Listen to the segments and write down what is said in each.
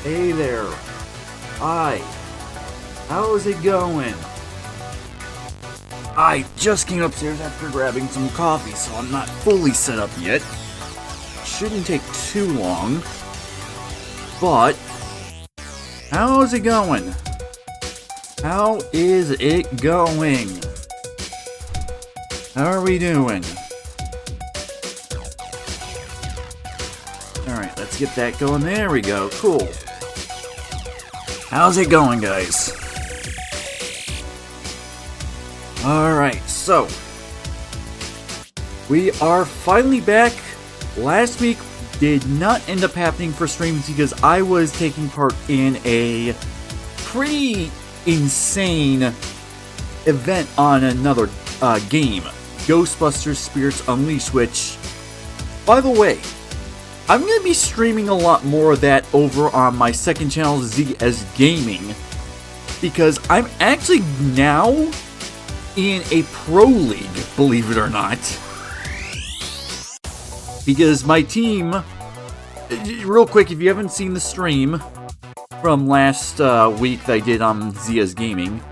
Hey there. Hi. How's it going? I just came upstairs after grabbing some coffee, so I'm not fully set up yet. Shouldn't take too long. But, how's it going? How is it going? How are we doing? Alright, let's get that going. There we go. Cool. How's it going, guys? Alright, so we are finally back. Last week did not end up happening for streams because I was taking part in a pretty insane event on another game, Ghostbusters Spirits Unleashed, which, by the way, I'm going to be streaming a lot more of that over on my second channel, ZS Gaming, because I'm actually now in a pro league, believe it or not. Because my team, real quick, if you haven't seen the stream from last week that I did on ZS Gaming,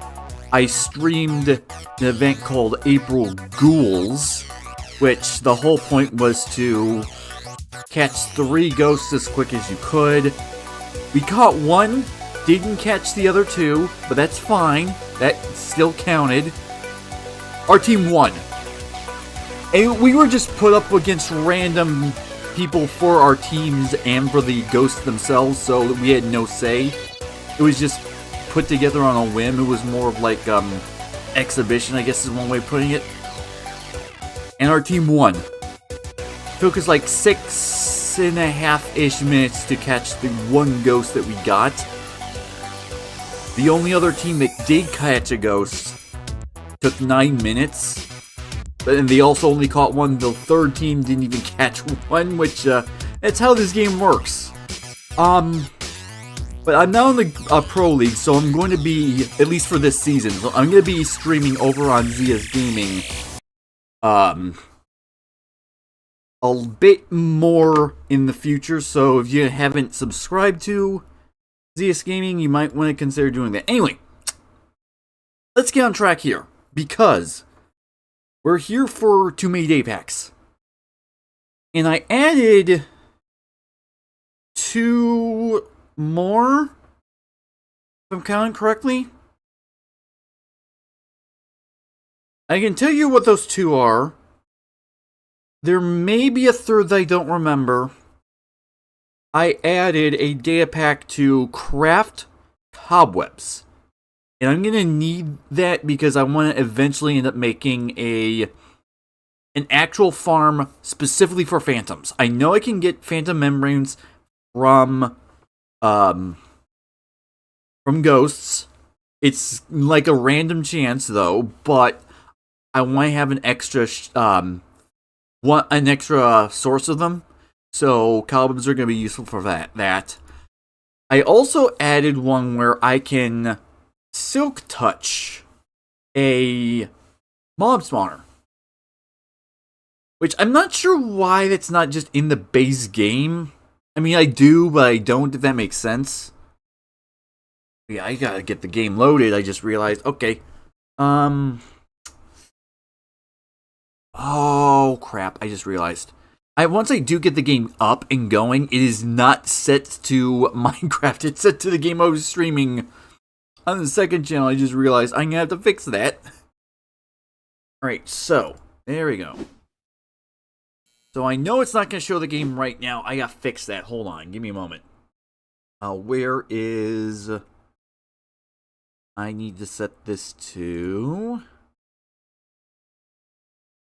I streamed an event called April Ghouls, which the whole point was to catch 3 ghosts as quick as you could. We caught 1, didn't catch the other 2, but that's fine. That still counted. Our team won. And we were just put up against random people for our teams and for the ghosts themselves, so we had no say. It was just put together on a whim. It was more of like exhibition, I guess is one way of putting it. And our team won. Took us like 6.5-ish minutes to catch the 1 ghost that we got. The only other team that did catch a ghost took 9 minutes. And they also only caught 1. The third team didn't even catch 1, which that's how this game works. But I'm now in the Pro League, so I'm going to be, at least for this season, so I'm going to be streaming over on ZS Gaming a bit more in the future, so if you haven't subscribed to ZS Gaming, you might want to consider doing that. Anyway, let's get on track here, because we're here for too many day packs. And I added 2 more, if I'm counting correctly. I can tell you what those 2 are. There may be a third that I don't remember. I added a data pack to craft cobwebs. And I'm going to need that because I want to eventually end up making an actual farm specifically for phantoms. I know I can get phantom membranes from ghosts. It's like a random chance though, but I want to have an extra source of them. So cobwebs are going to be useful for that. I also added one where I can silk touch a mob spawner, which I'm not sure why that's not just in the base game. I mean, I do, but I don't, if that makes sense. Yeah, I gotta get the game loaded. I just realized, okay. Oh, crap, I just realized. Once I do get the game up and going, it is not set to Minecraft. It's set to the game I was streaming on the second channel. I just realized I'm gonna have to fix that. Alright, so, there we go. So I know it's not gonna show the game right now. I gotta fix that. Hold on, give me a moment. Where is... I need to set this to...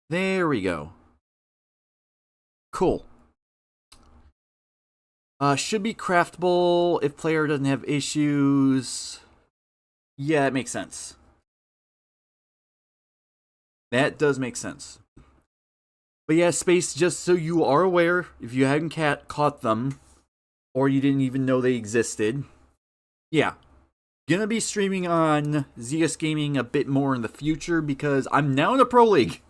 There we go. Cool. Should be craftable if player doesn't have issues. Yeah, it makes sense. That does make sense. But yeah, Space, just so you are aware, if you hadn't caught them, or you didn't even know they existed, yeah, gonna be streaming on ZS Gaming a bit more in the future because I'm now in a Pro League.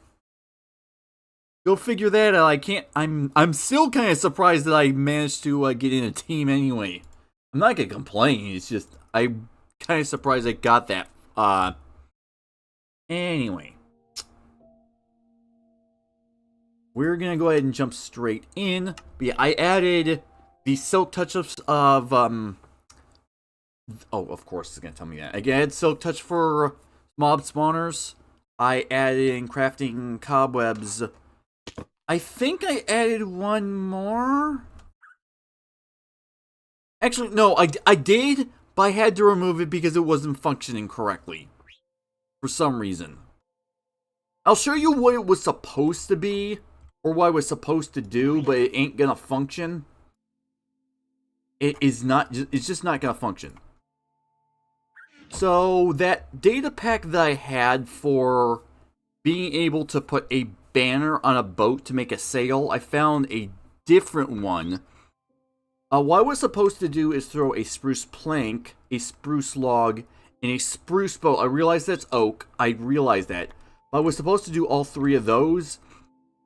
Go figure that out. I'm still kind of surprised that I managed to get in a team anyway. I'm not gonna complain, it's just, I'm kind of surprised I got that. Anyway. We're gonna go ahead and jump straight in. But yeah, I added the silk touch-ups of, oh, of course it's gonna tell me that. I added silk touch for mob spawners. I added in crafting cobwebs. I think I added one more. Actually, no, I did, but I had to remove it because it wasn't functioning correctly. For some reason. I'll show you what it was supposed to be, or what I was supposed to do, but it ain't gonna function. It's just not gonna function. So, that data pack that I had for being able to put a banner on a boat to make a sail, I found a different one. What I was supposed to do is throw a spruce plank, a spruce log, and a spruce boat. I realized that's oak. I realized that. But I was supposed to do all three of those.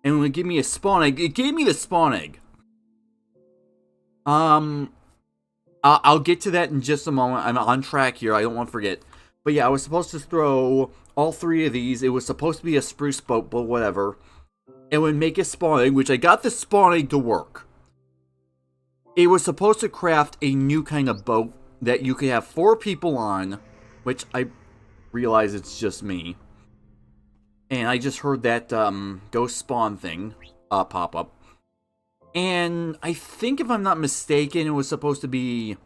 And when it gave me a spawn egg, it gave me the spawn egg. I'll get to that in just a moment. I'm on track here. I don't want to forget. But yeah, I was supposed to throw all three of these. It was supposed to be a spruce boat, but whatever. It would make a spawn egg, which I got the spawn egg to work. It was supposed to craft a new kind of boat that you could have 4 people on, which I realize it's just me. And I just heard that ghost spawn thing pop up. And I think if I'm not mistaken, it was supposed to be...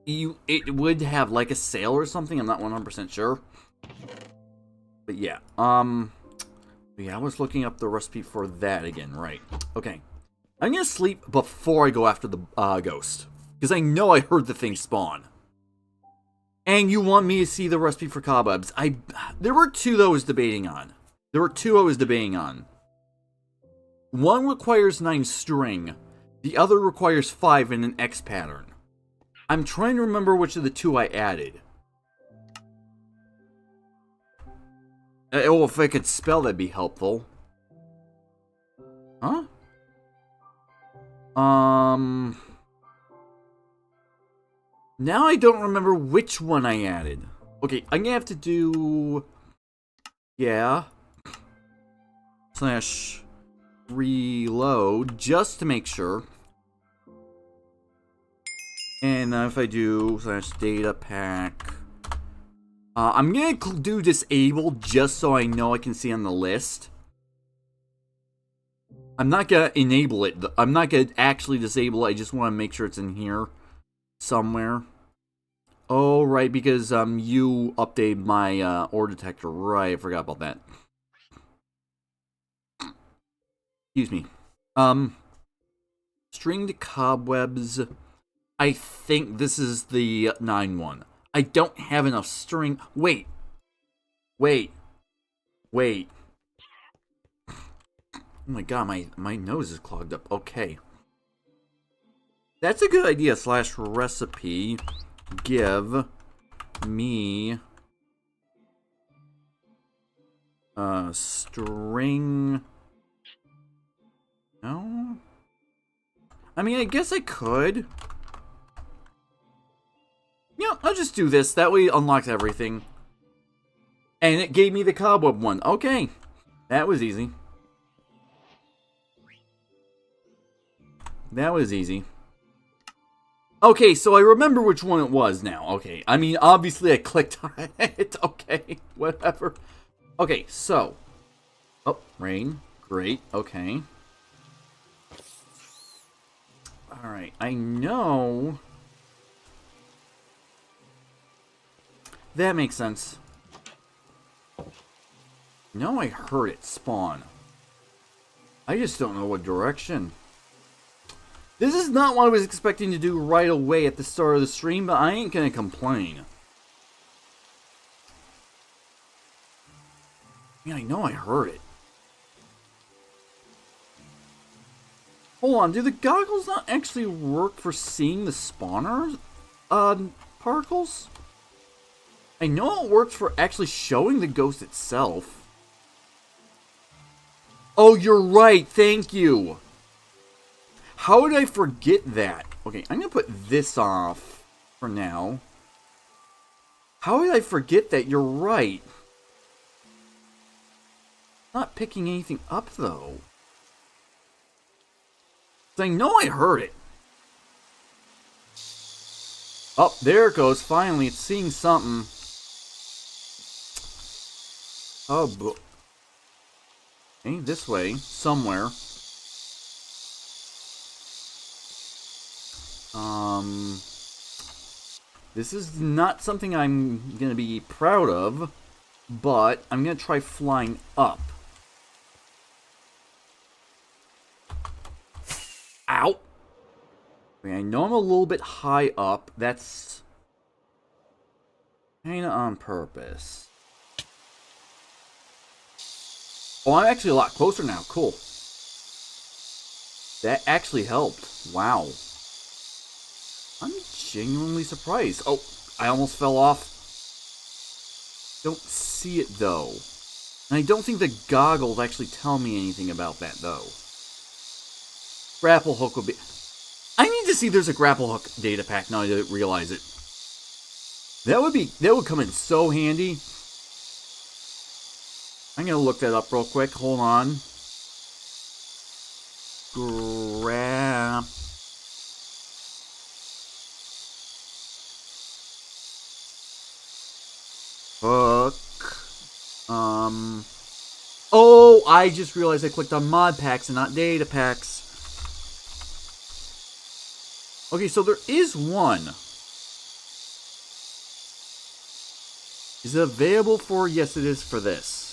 It would have like a sail or something. I'm not 100% sure. But yeah. Yeah, I was looking up the recipe for that again. Right. Okay. I'm going to sleep before I go after the ghost. Because I know I heard the thing spawn. And you want me to see the recipe for cobwebs. There were 2 that I was debating on. One requires 9 string. The other requires 5 in an X pattern. I'm trying to remember which of the 2 I added. Oh, if I could spell, that'd be helpful. Huh? Now I don't remember which one I added. Okay, I'm gonna have to do... Yeah. / reload, just to make sure. And then if I do / data pack... I'm gonna do disable just so I know I can see on the list. I'm not gonna enable it. I'm not gonna actually disable it. I just want to make sure it's in here somewhere. Oh, right, because you updated my ore detector. Right, I forgot about that. Excuse me. Stringed cobwebs. I think this is the 9 one. I don't have enough string. Wait. Oh my god, my nose is clogged up. Okay. That's a good idea. / recipe. Give me string. No? I mean, I guess I could. Yeah, I'll just do this. That way it unlocks everything. And it gave me the cobweb one. Okay. That was easy. Okay, so I remember which one it was now. Okay, I mean, obviously I clicked on it. Okay, whatever. Okay, so. Oh, rain. Great, okay. Alright, I know. That makes sense. No, I heard it spawn. I just don't know what direction. This is not what I was expecting to do right away at the start of the stream, but I ain't gonna complain. Yeah, I know I heard it. Hold on, do the goggles not actually work for seeing the spawner particles? I know it works for actually showing the ghost itself. Oh, you're right, thank you. How did I forget that? Okay, I'm gonna put this off for now. How did I forget that? You're right. Not picking anything up, though. I know I heard it. Oh, there it goes. Finally, it's seeing something. Oh, okay, this way. Somewhere. This is not something I'm going to be proud of, but I'm going to try flying up. Ow! I know I'm a little bit high up. That's kind of on purpose. Oh, I'm actually a lot closer now. Cool. That actually helped. Wow. I'm genuinely surprised. Oh, I almost fell off. Don't see it, though. And I don't think the goggles actually tell me anything about that, though. Grapple hook would be... I need to see if there's a grapple hook data pack now I realize it. That would come in so handy. I'm gonna look that up real quick. Hold on. Hook. Oh, I just realized I clicked on mod packs and not data packs. Okay, so there is one. Is it available for... Yes, it is for this.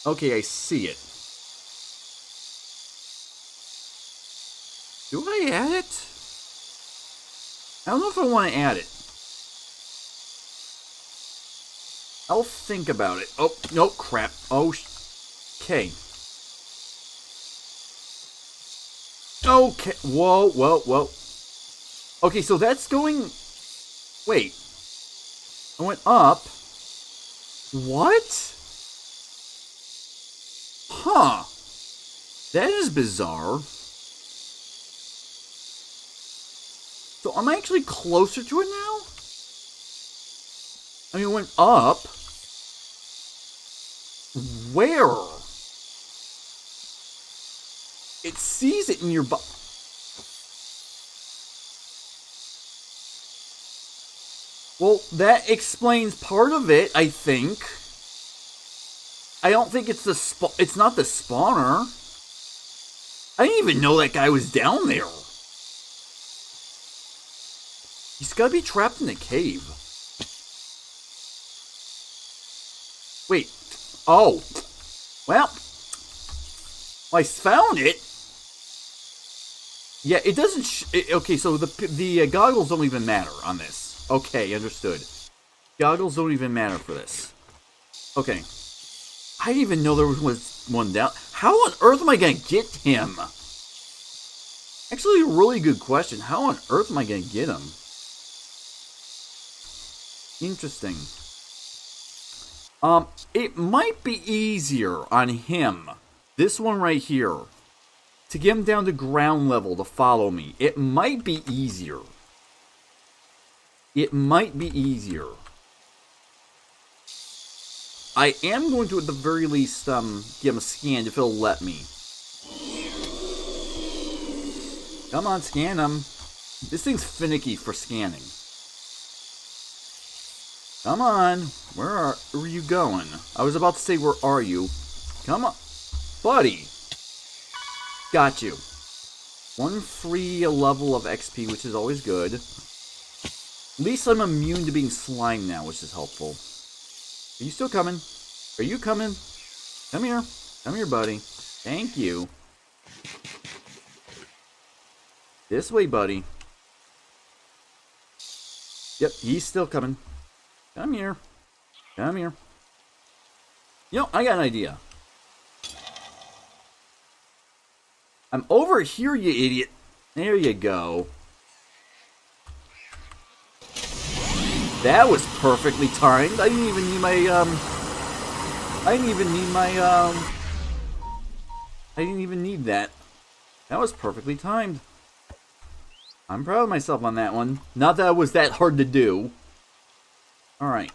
Okay, I see it. Do I add it? I don't know if I want to add it. I'll think about it. Oh, no, crap. Oh, okay. Okay, whoa, whoa, whoa. Okay, so that's going... Wait. I went up. What? Huh. That is bizarre. So am I actually closer to it now? I mean, it went up. Where? It sees it in your butt. Well, that explains part of it, I think. I don't think it's it's not the spawner. I didn't even know that guy was down there. He's gotta be trapped in a cave. Wait. Oh. Well, I found it. Yeah, it doesn't... okay, so the goggles don't even matter on this. Okay, understood. Goggles don't even matter for this. Okay. I didn't even know there was one down. How on earth am I going to get him? Actually, a really good question. How on earth am I going to get him? Interesting. It might be easier on him. This one right here. To get him down to ground level to follow me. It might be easier. It might be easier. I am going to, at the very least, give him a scan if it'll let me. Come on, scan him. This thing's finicky for scanning. Come on. Where are you going? I was about to say, where are you? Come on. Buddy. Got you. One free level of XP, which is always good. At least I'm immune to being slime now, which is helpful. Are you still coming? Are you coming? Come here. Come here, buddy. Thank you. This way, buddy. Yep, he's still coming. Come here. Come here. You know, I got an idea. I'm over here, you idiot. There you go. That was perfectly timed. I didn't even need my, I didn't even need that. That was perfectly timed. I'm proud of myself on that one. Not that it was that hard to do. Alright.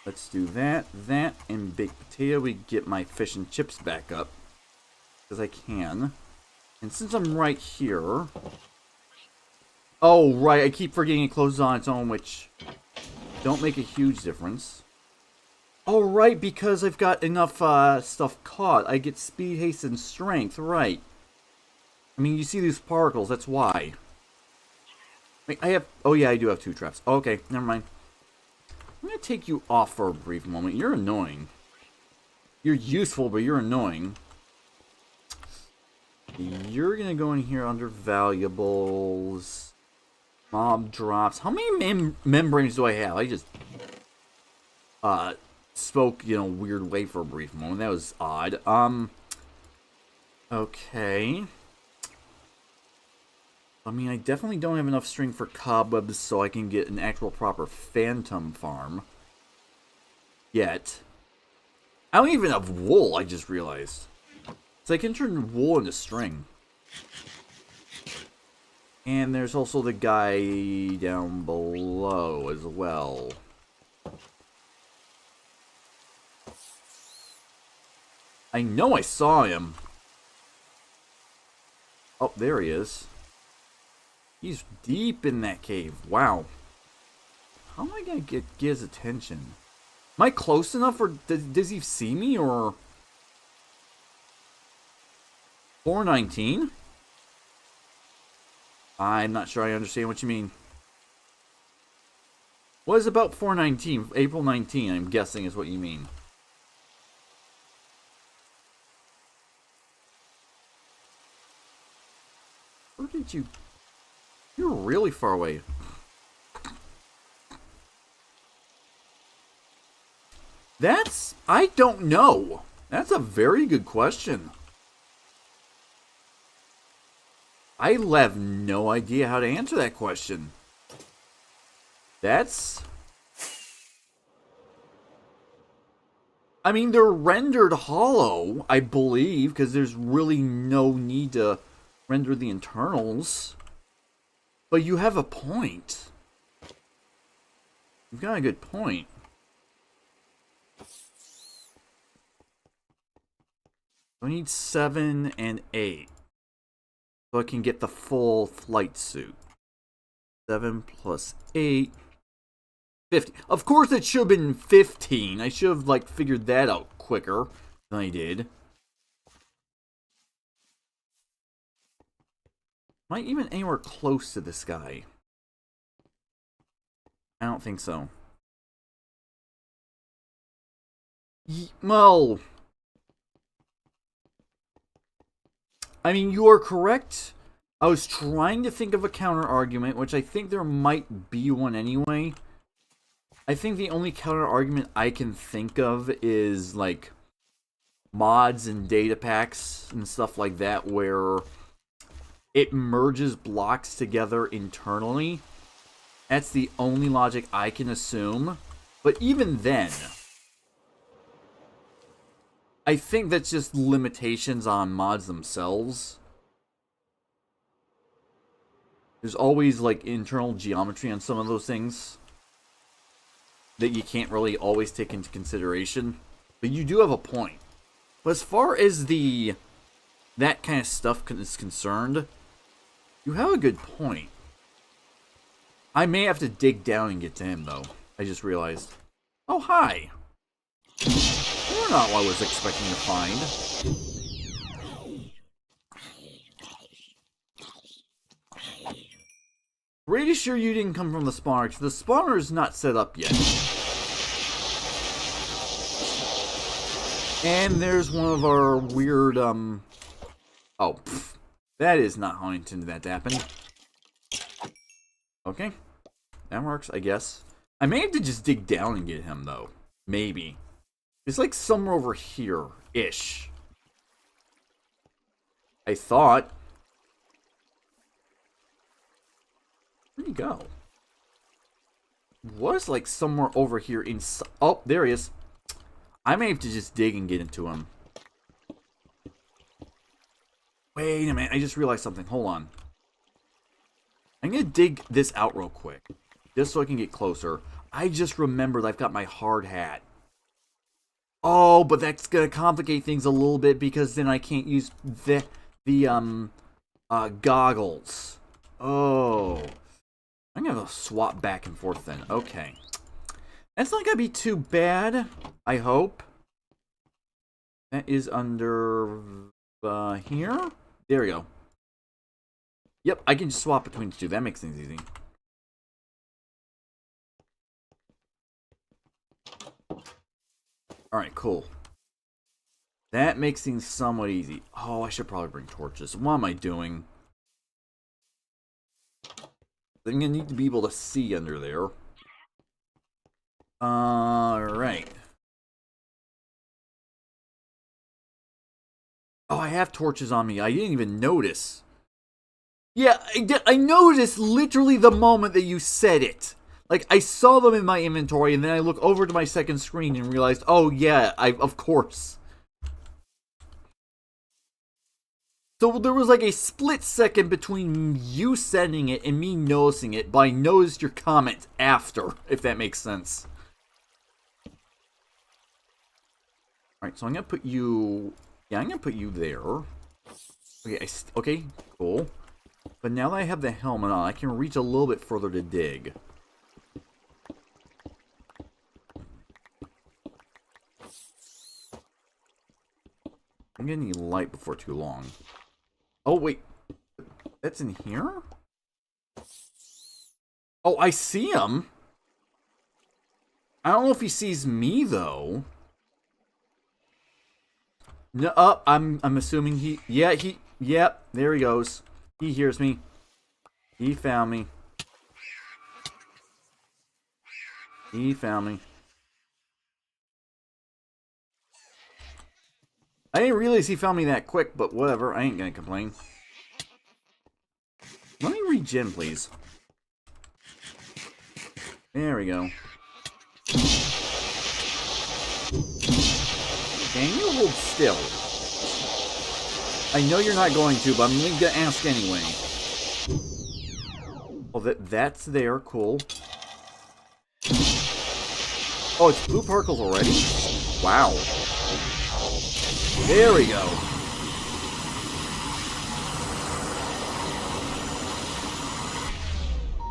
Let's do that, and baked potato. We get my fish and chips back up. Because I can. And since I'm right here... Oh, right, I keep forgetting it closes on its own, which don't make a huge difference. Oh, right, because I've got enough stuff caught. I get speed, haste, and strength, right. I mean, you see these particles, that's why. Wait, I have... Oh, yeah, I do have 2 traps. Okay, never mind. I'm going to take you off for a brief moment. You're annoying. You're useful, but you're annoying. You're going to go in here under valuables. Mob drops. How many membranes do I have? I just spoke, you know, weird way for a brief moment. That was odd. Okay. I mean, I definitely don't have enough string for cobwebs so I can get an actual proper phantom farm. Yet. I don't even have wool, I just realized. So I can turn wool into string. And there's also the guy down below as well. I know I saw him. Oh, there he is. He's deep in that cave. Wow. How am I going to get his attention? Am I close enough, or does he see me, or... 419? I'm not sure I understand what you mean. What is about 419? April 19, I'm guessing, is what you mean. Where did you... You're really far away. That's... I don't know. That's a very good question. I have no idea how to answer that question. That's... I mean, they're rendered hollow, I believe, because there's really no need to render the internals. But you have a point. You've got a good point. I need 7 and 8. So I can get the full flight suit. 7 plus 8. 50. Of course it should have been 15. I should have, like, figured that out quicker than I did. Am I even anywhere close to this guy? I don't think so. Well... I mean, you are correct. I was trying to think of a counter argument, which I think there might be one anyway. I think the only counter argument I can think of is, like, mods and data packs and stuff like that, where it merges blocks together internally. That's the only logic I can assume. But even then, I think that's just limitations on mods themselves. There's always, like, internal geometry on some of those things that you can't really always take into consideration. But you do have a point. But as far as that kind of stuff is concerned, you have a good point. I may have to dig down and get to him, though. I just realized. Oh, hi. You're not what I was expecting to find. Pretty sure you didn't come from the spawner, because the spawner is not set up yet. And there's one of our weird, Oh, pff, that is not how I intended that to happen. Okay. That works, I guess. I may have to just dig down and get him, though. Maybe. It's like somewhere over here-ish. I thought. Where'd he go? Was like somewhere over here inside. Oh, there he is. I may have to just dig and get into him. Wait a minute, I just realized something. Hold on. I'm gonna dig this out real quick. Just so I can get closer. I just remembered I've got my hard hat. Oh, but that's gonna complicate things a little bit because then I can't use the goggles. Oh. I'm gonna swap back and forth then. Okay. That's not gonna be too bad, I hope. That is under here. There we go. Yep, I can just swap between the two. That makes things easy. Alright, cool. That makes things somewhat easy. Oh, I should probably bring torches. What am I doing? I'm gonna need to be able to see under there. Alright. Oh, I have torches on me. I didn't even notice. Yeah, I noticed literally the moment that you said it. Like, I saw them in my inventory, and then I look over to my second screen and realized, oh yeah, of course. So there was like a split second between you sending it and me noticing it, but I noticed your comment after, if that makes sense. Alright, so I'm gonna put you... Yeah, I'm gonna put you there. Okay, okay, cool. But now that I have the helmet on, I can reach a little bit further to dig. I'm gonna need light before too long. Oh, wait. That's in here? Oh, I see him. I don't know if he sees me, though. No, I'm assuming he... Yeah, Yep, there he goes. He hears me. He found me. He found me. I didn't realize he found me that quick, but whatever. I ain't gonna complain. Let me regen, please. There we go. Can you hold still? I know you're not going to, but I'm gonna ask anyway. Oh, that's there. Cool. Oh, it's blue particles already? Wow. There we go.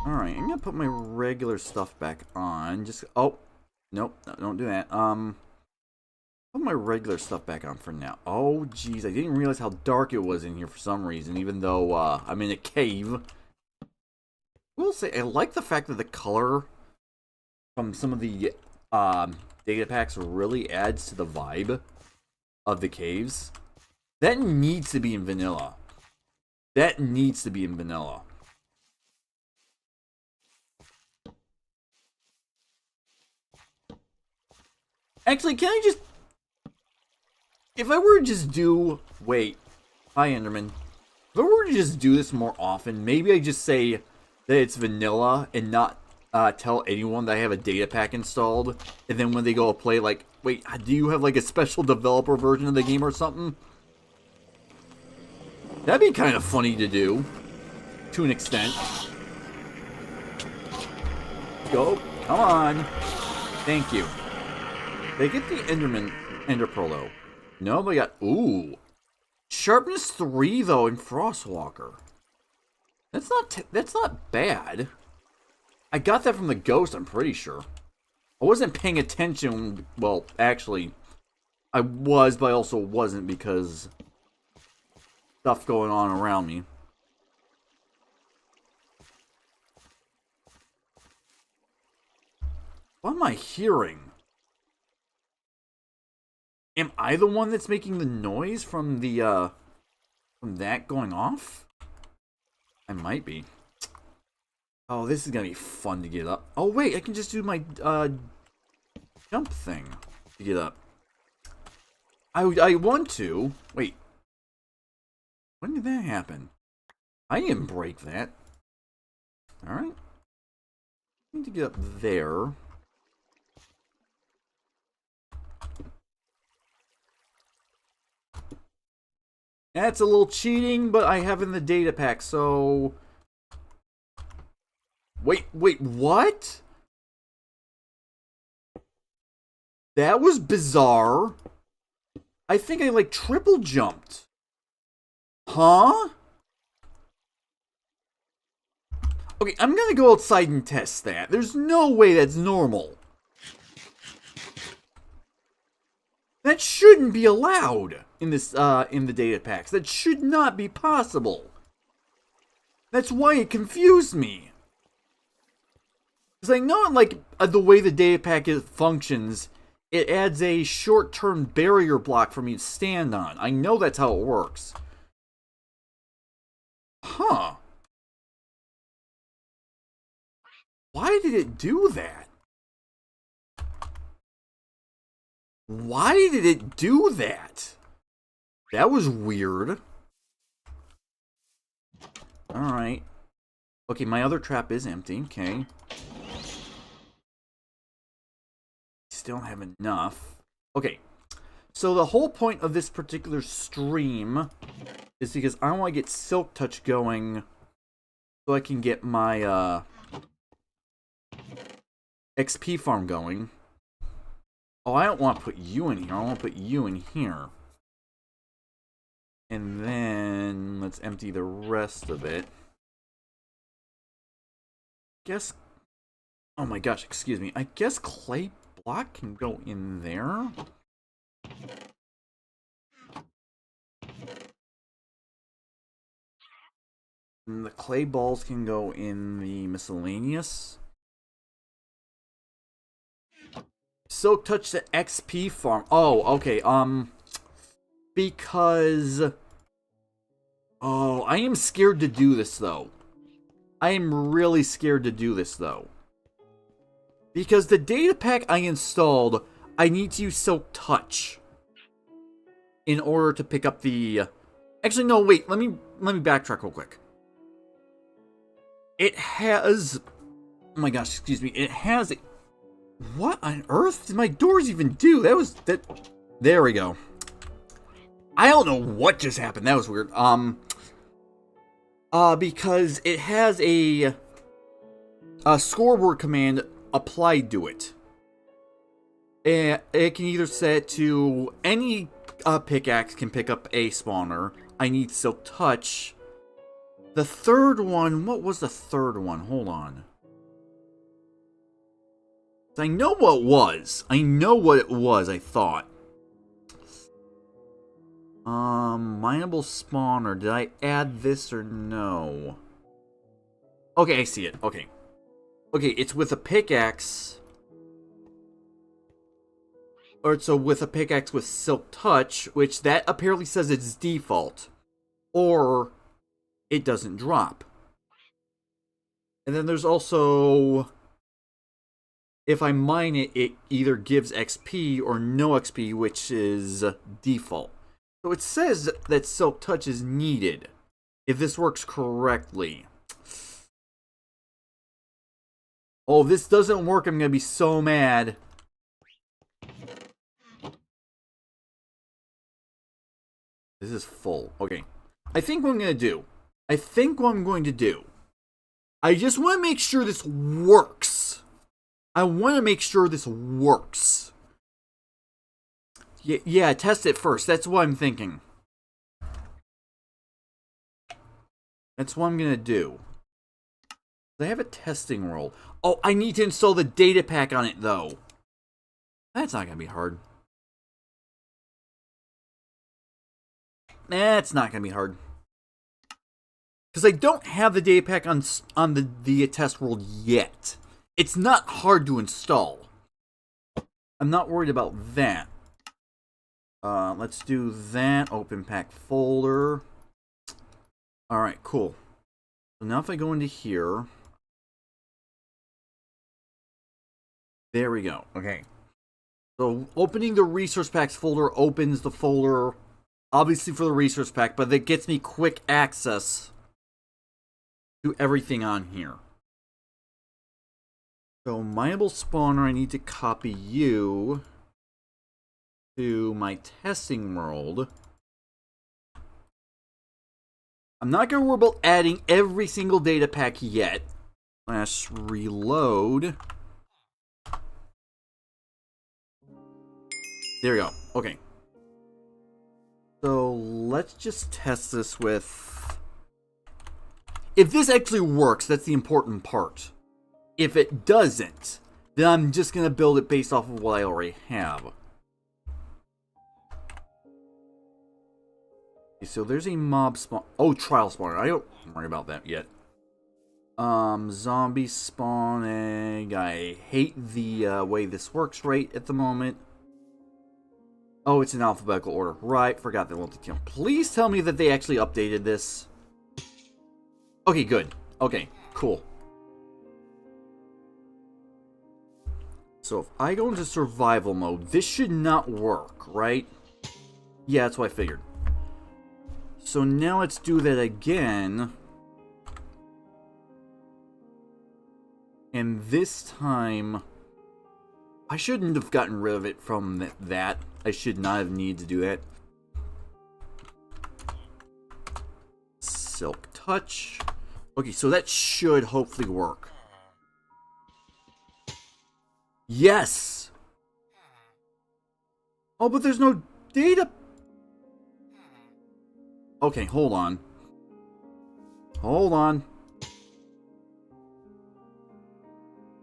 Alright, I'm gonna put my regular stuff back on. Just... Oh. Nope. No, don't do that. Put my regular stuff back on for now. Oh, jeez. I didn't realize how dark it was in here for some reason, even though, I'm in a cave. I will say, I like the fact that the color from some of the, data packs really adds to the vibe of the caves. That needs to be in vanilla. That needs to be in vanilla. Actually, can I just... If I were to just do... Wait. Hi, Enderman. If I were to just do this more often, maybe I just say that it's vanilla and not tell anyone that I have a data pack installed. And then when they go to play, like, wait, do you have like a special developer version of the game or something? That'd be kind of funny to do. To an extent. Go. Come on. Thank you. They get the Ender Pearl though. No, they got... Ooh. Sharpness 3 though in Frostwalker. That's not bad. I got that from the ghost, I'm pretty sure. I wasn't paying attention. Well, actually, I was, but I also wasn't because stuff going on around me. What am I hearing? Am I the one that's making the noise from the, from that going off? I might be. Oh, this is gonna be fun to get up. Oh, wait, I can just do my, jump thing to get up. I want to. Wait. When did that happen? I didn't break that. Alright. I need to get up there. That's a little cheating, but I have in the data pack, so... Wait, what? That was bizarre. I think I, like, triple jumped. Huh? Okay, I'm gonna go outside and test that. There's no way that's normal. That shouldn't be allowed in this, in the data packs. That should not be possible. That's why it confused me. Because I know, like, the way the data pack functions, it adds a short-term barrier block for me to stand on. I know that's how it works. Huh. Why did it do that? Why did it do that? That was weird. Alright. Okay, my other trap is empty. Okay. Still don't have enough. Okay. So the whole point of this particular stream is because I want to get Silk Touch going so I can get my XP farm going. Oh, I don't want to put you in here. I want to put you in here. And then let's empty the rest of it. Guess... Oh my gosh, excuse me. I guess clay block can go in there. And the clay balls can go in the miscellaneous. Silk Touch the XP farm. Oh, okay. Because... Oh, I am scared to do this, though. I am really scared to do this, though. Because the data pack I installed, I need to use Silk Touch in order to pick up the... Actually, no, wait. Let me backtrack real quick. It has... Oh my gosh, excuse me. It has... What on earth did my doors even do? There we go. I don't know what just happened. That was weird. Because it has a scoreboard command applied to it. And it can either set to any pickaxe can pick up a spawner. I need Silk Touch. The third one, what was the third one? Hold on. I know what it was. I know what it was, I thought. Mineable spawner. Did I add this or no? Okay, I see it. Okay. Okay, it's with a pickaxe. Or so with a pickaxe with Silk Touch, which that apparently says it's default. Or it doesn't drop. And then there's also... If I mine it, it either gives XP or no XP, which is default. So it says that Silk Touch is needed, if this works correctly. Oh, if this doesn't work, I'm going to be so mad. This is full. Okay. I think what I'm going to do... I just want to make sure this works. I want to make sure this works. Yeah, test it first. That's what I'm thinking. That's what I'm going to do. I have a testing roll. Oh, I need to install the data pack on it, though. That's not going to be hard. That's not going to be hard. Because I don't have the data pack on the test world yet. It's not hard to install. I'm not worried about that. Let's do that. Open pack folder. Alright, cool. So now if I go into here. There we go. Okay. So opening the resource packs folder opens the folder, obviously for the resource pack, but that gets me quick access to everything on here. So, mineable spawner, I need to copy you to my testing world. I'm not going to worry about adding every single data pack yet. Let's reload. There we go. Okay. So let's just test this with... If this actually works, that's the important part. If it doesn't, then I'm just going to build it based off of what I already have. Okay, so there's a mob spawn. Oh, trial spawner. I don't worry about that yet. Zombie spawning. I hate the way this works right at the moment. Oh, it's in alphabetical order. Right, forgot they wanted to. Please tell me that they actually updated this. Okay, good. Okay, cool. So if I go into survival mode, this should not work, right? Yeah, that's what I figured. So now let's do that again. And this time, I shouldn't have gotten rid of it from that. I should not have needed to do that. Silk touch. Okay, so that should hopefully work. Yes! Oh, but there's no data. Okay, hold on. Hold on.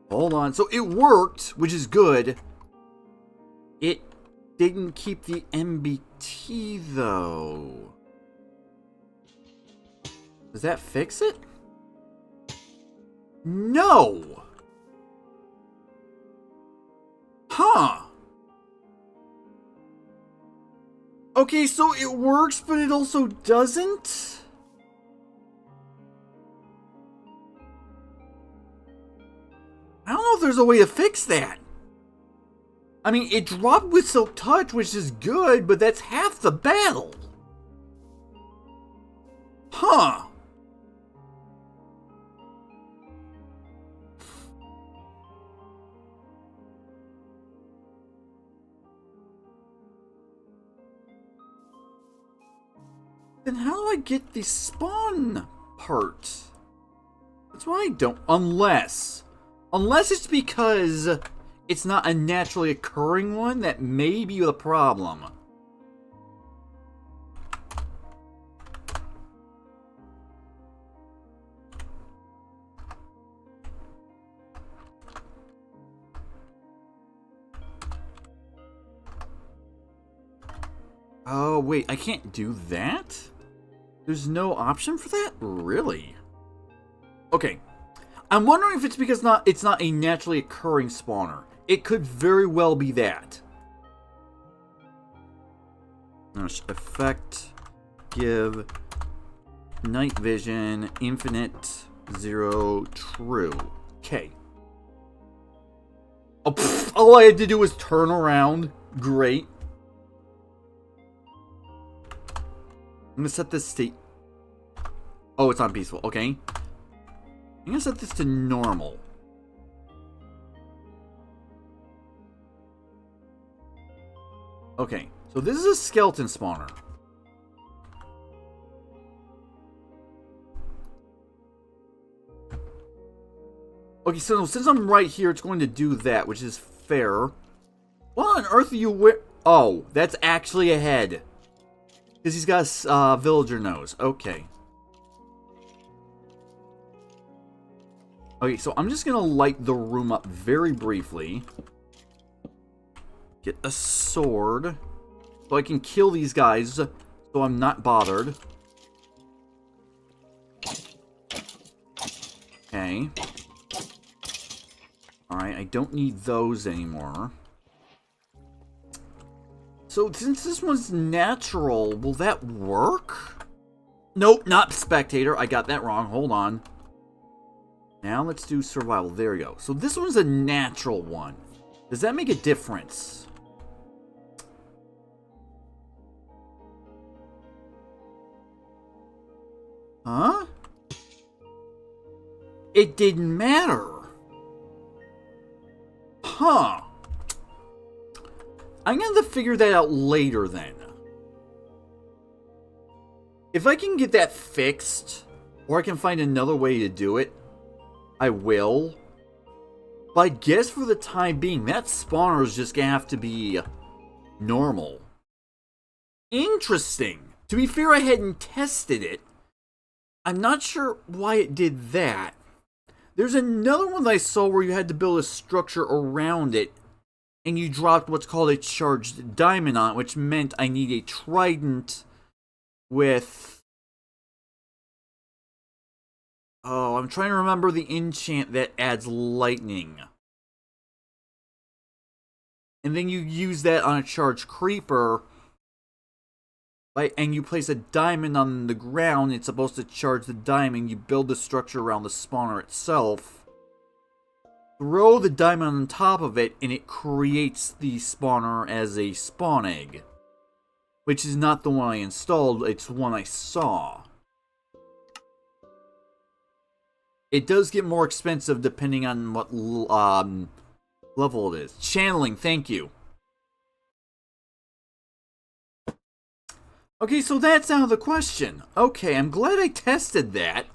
Hold on. So it worked, which is good. It didn't keep the MBT, though. Does that fix it? No! Huh. Okay, so it works, but it also doesn't? I don't know if there's a way to fix that. I mean, it dropped with Silk Touch, which is good, but that's half the battle. Huh. Then how do I get the spawn part? That's why I don't. Unless it's because it's not a naturally occurring one, that may be the problem. Oh, wait, I can't do that? There's no option for that? Really? Okay. I'm wondering if it's because it's not a naturally occurring spawner. It could very well be that. Effect, give, night vision, infinite, 0, true. Okay. Oh, pfft, all I had to do was turn around. Great. I'm gonna set this state. Oh, it's on peaceful. Okay. I'm gonna set this to normal. Okay, so this is a skeleton spawner. Okay, so since I'm right here, it's going to do that, which is fair. What on earth are you Oh, that's actually a head. Because he's got a villager nose. Okay. Okay, so I'm just going to light the room up very briefly. Get a sword. So I can kill these guys. So I'm not bothered. Okay. Alright, I don't need those anymore. So, since this one's natural, will that work? Nope, not spectator. I got that wrong. Hold on. Now let's do survival. There we go. So this one's a natural one. Does that make a difference? Huh? It didn't matter. Huh. I'm going to figure that out later then. If I can get that fixed, or I can find another way to do it, I will. But I guess for the time being, that spawner is just gonna have to be normal. Interesting. To be fair, I hadn't tested it. I'm not sure why it did that. There's another one that I saw where you had to build a structure around it, and you dropped what's called a charged diamond on it, which meant I need a trident with... Oh, I'm trying to remember the enchant that adds lightning. And then you use that on a charged creeper, and you place a diamond on the ground. It's supposed to charge the diamond. You build the structure around the spawner itself. Throw the diamond on top of it, and it creates the spawner as a spawn egg. Which is not the one I installed, it's the one I saw. It does get more expensive depending on what level it is. Channeling, thank you. Okay, so that's out of the question. Okay, I'm glad I tested that.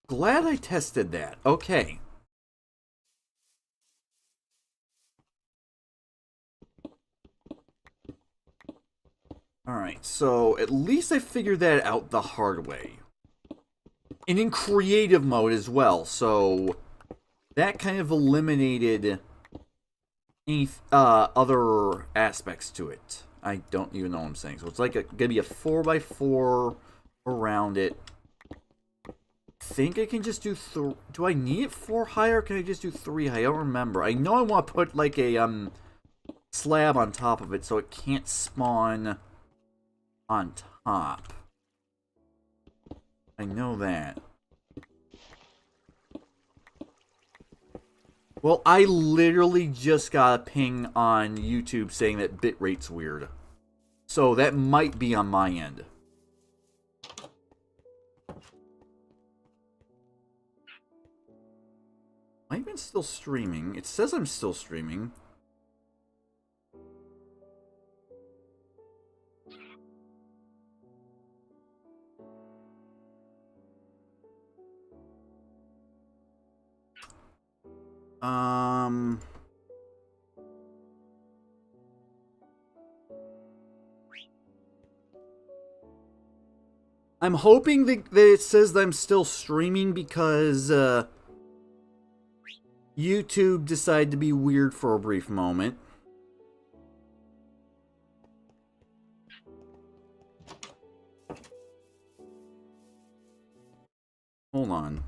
Glad I tested that. Okay. Alright, so at least I figured that out the hard way. And in creative mode as well, so that kind of eliminated any other aspects to it. I don't even know what I'm saying. So it's like gonna be a 4x4 around it. I think I can just do do I need it 4 high or can I just do 3 high? I don't remember. I know I want to put like a slab on top of it so it can't spawn on top. I know that. Well, I literally just got a ping on YouTube saying that bitrate's weird. So that might be on my end. Am I even still streaming? It says I'm still streaming. I'm hoping that it says that I'm still streaming because YouTube decided to be weird for a brief moment. Hold on.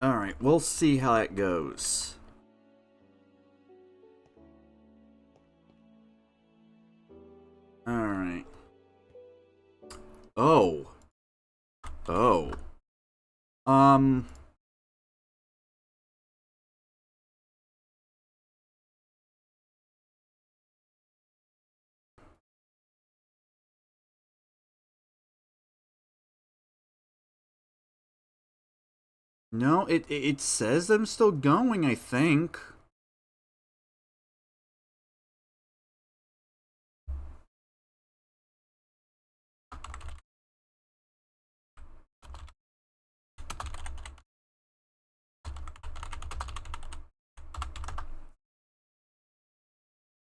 Alright, we'll see how it goes. Alright. Oh. Oh. No, it says I'm still going, I think.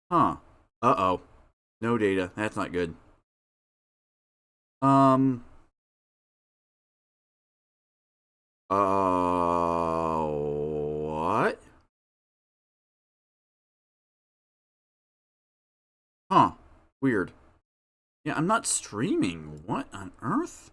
Huh. Uh-oh. No data. That's not good. What? Huh. Weird. Yeah, I'm not streaming. What on earth?